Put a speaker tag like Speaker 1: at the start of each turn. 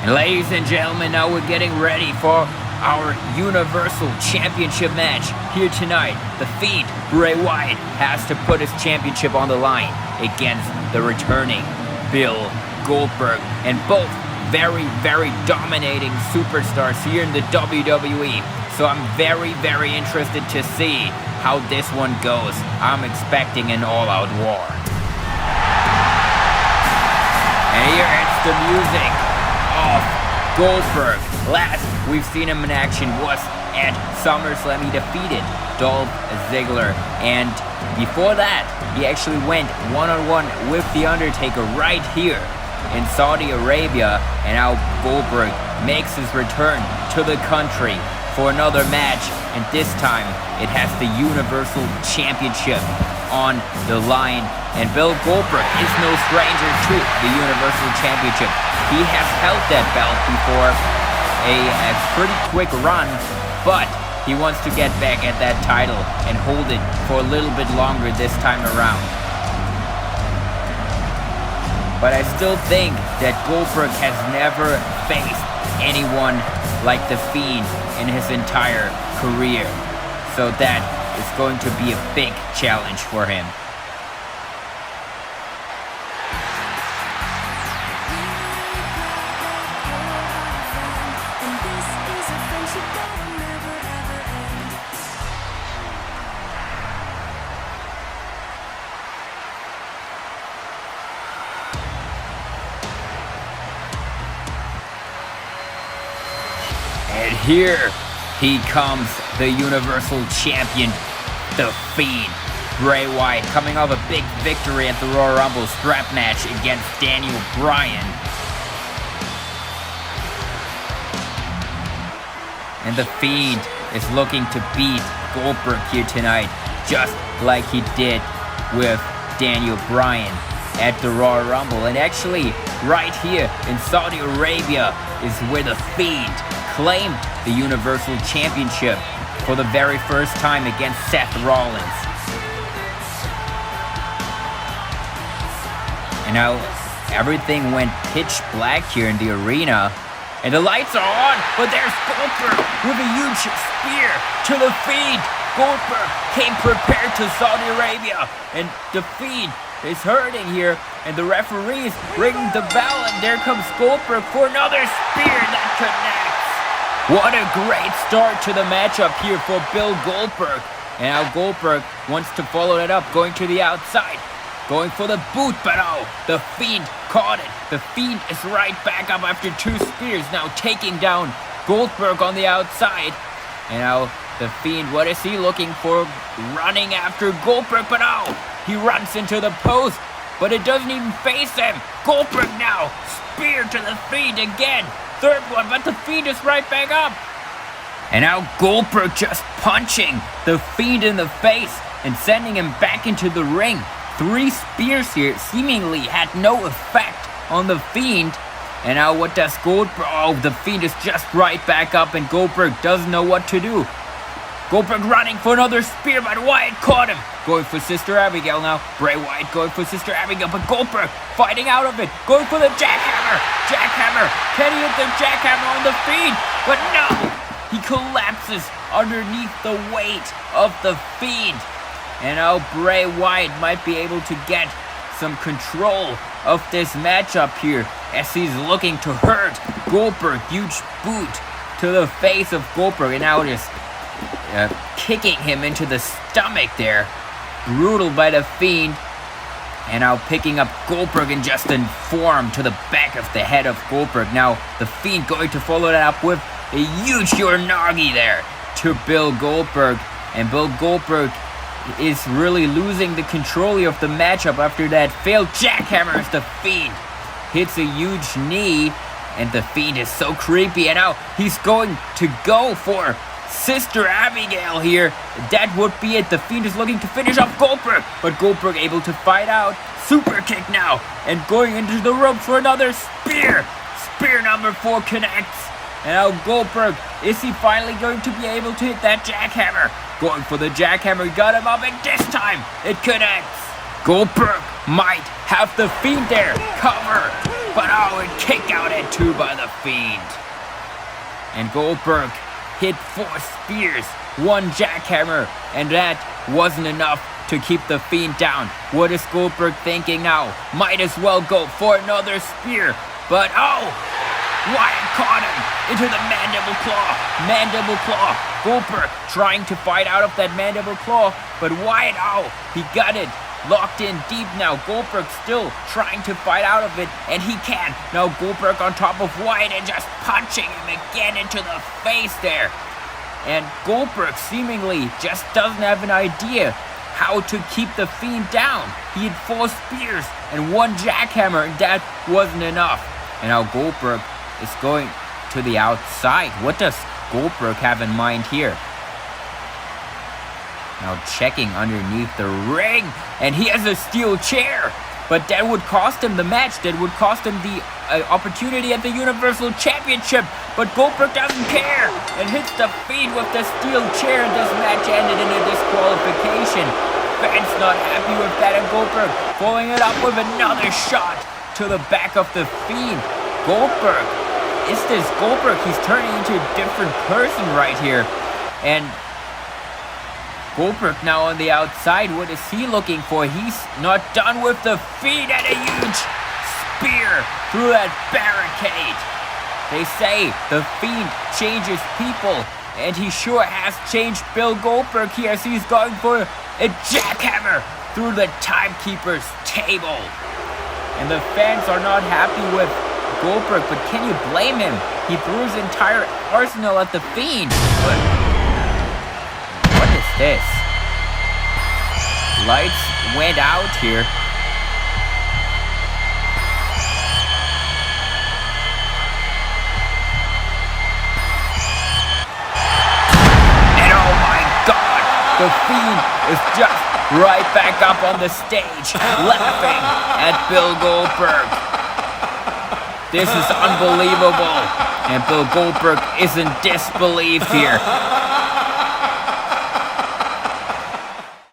Speaker 1: And ladies and gentlemen, now we're getting ready for our Universal Championship match here tonight. The Fiend Bray Wyatt has to put his championship on the line against the returning Bill Goldberg. And both very, very dominating superstars here in the WWE. So I'm very, very interested to see how this one goes. I'm expecting an all-out war. And here it's the music of Goldberg. Last we've seen him in action was at SummerSlam. He defeated Dolph Ziggler, and before that he actually went one-on-one with The Undertaker right here in Saudi Arabia. And now Goldberg makes his return to the country for another match, and this time it has the Universal Championship on the line. And Bill Goldberg is no stranger to the Universal Championship. He has held that belt before, a pretty quick run, but he wants to get back at that title and hold it for a little bit longer this time around. But I still think that Goldberg has never faced anyone like The Fiend in his entire career. So that is going to be a big challenge for him. And here he comes, the Universal Champion, The Fiend Bray Wyatt, coming off a big victory at the Royal Rumble strap match against Daniel Bryan. And The Fiend is looking to beat Goldberg here tonight, just like he did with Daniel Bryan at the Royal Rumble. And actually, right here in Saudi Arabia is where The Fiend claimed the Universal Championship for the very first time against Seth Rollins. And now everything went pitch black here in the arena, and the lights are on, but there's Goldberg with a huge spear to The Fiend. Goldberg came prepared to Saudi Arabia, and The Fiend is hurting here, and the referees ringing the bell, and there comes Goldberg for another spear that connects. What a great start to the matchup here for Bill Goldberg. And now Goldberg wants to follow it up, going to the outside, going for the boot, but oh, The Fiend caught it. The Fiend is right back up after two spears, now taking down Goldberg on the outside. And now The Fiend, what is he looking for? Running after Goldberg, but oh, he runs into the post, but it doesn't even face him. Goldberg now, spear to The Fiend again. Third one, but The Fiend is right back up. And now Goldberg just punching The Fiend in the face and sending him back into the ring. Three spears here seemingly had no effect on The Fiend. And now what does Goldberg? Oh, The Fiend is just right back up, and Goldberg doesn't know what to do. Goldberg running for another spear, but Wyatt caught him. Going for Sister Abigail now. Bray Wyatt going for Sister Abigail, but Goldberg fighting out of it. Going for the jackhammer. Jackhammer. Can he hit the jackhammer on The Fiend? But no! He collapses underneath the weight of The Fiend. And now Bray Wyatt might be able to get some control of this matchup here as he's looking to hurt Goldberg. Huge boot to the face of Goldberg, and now just kicking him into the stomach there. Brutal by The Fiend. And now picking up Goldberg and just in form to the back of the head of Goldberg. Now The Fiend going to follow that up with a huge Uranagi there to Bill Goldberg. And Bill Goldberg is really losing the control of the matchup after that failed jackhammer as The Fiend hits a huge knee. And The Fiend is so creepy. And now he's going to go for Sister Abigail here. That would be it. The Fiend is looking to finish off Goldberg, but Goldberg able to fight out. Super kick now, and going into the ropes for another spear. Spear number 4 connects. And now Goldberg, is he finally going to be able to hit that jackhammer? Going for the jackhammer, got him up, and this time it connects. Goldberg might have The Fiend there. Cover. but a kick out at 2 by the Fiend. And Goldberg hit 4 spears, 1 jackhammer, and that wasn't enough to keep the Fiend down. What is Goldberg thinking now? Might as well go for another spear, but Wyatt caught him into the mandible claw. Mandible claw. Goldberg trying to fight out of that mandible claw, but Wyatt, he got it. Locked in deep now. Goldberg still trying to fight out of it, and he can. Now Goldberg on top of Wyatt and just punching him again into the face there. And Goldberg seemingly just doesn't have an idea how to keep the Fiend down. He had 4 spears and 1 jackhammer, and that wasn't enough. And now Goldberg is going to the outside. What does Goldberg have in mind here? Now checking underneath the ring, and he has a steel chair, but that would cost him the match. That would cost him the opportunity at the Universal Championship, but Goldberg doesn't care and hits the Fiend with the steel chair, and this match ended in a disqualification. Fans not happy with that, and Goldberg following it up with another shot to the back of the Fiend. Goldberg, is this Goldberg? He's turning into a different person right here. And Goldberg now on the outside. What is he looking for? He's not done with the Fiend, and a huge spear through that barricade. They say the Fiend changes people, and he sure has changed Bill Goldberg here as he's going for a jackhammer through the timekeeper's table. And the fans are not happy with Goldberg, but can you blame him? He threw his entire arsenal at the Fiend. But what is this? Lights went out here. And oh my God, the Fiend is just right back up on the stage, laughing at Bill Goldberg. This is unbelievable, and Bill Goldberg is in disbelief here.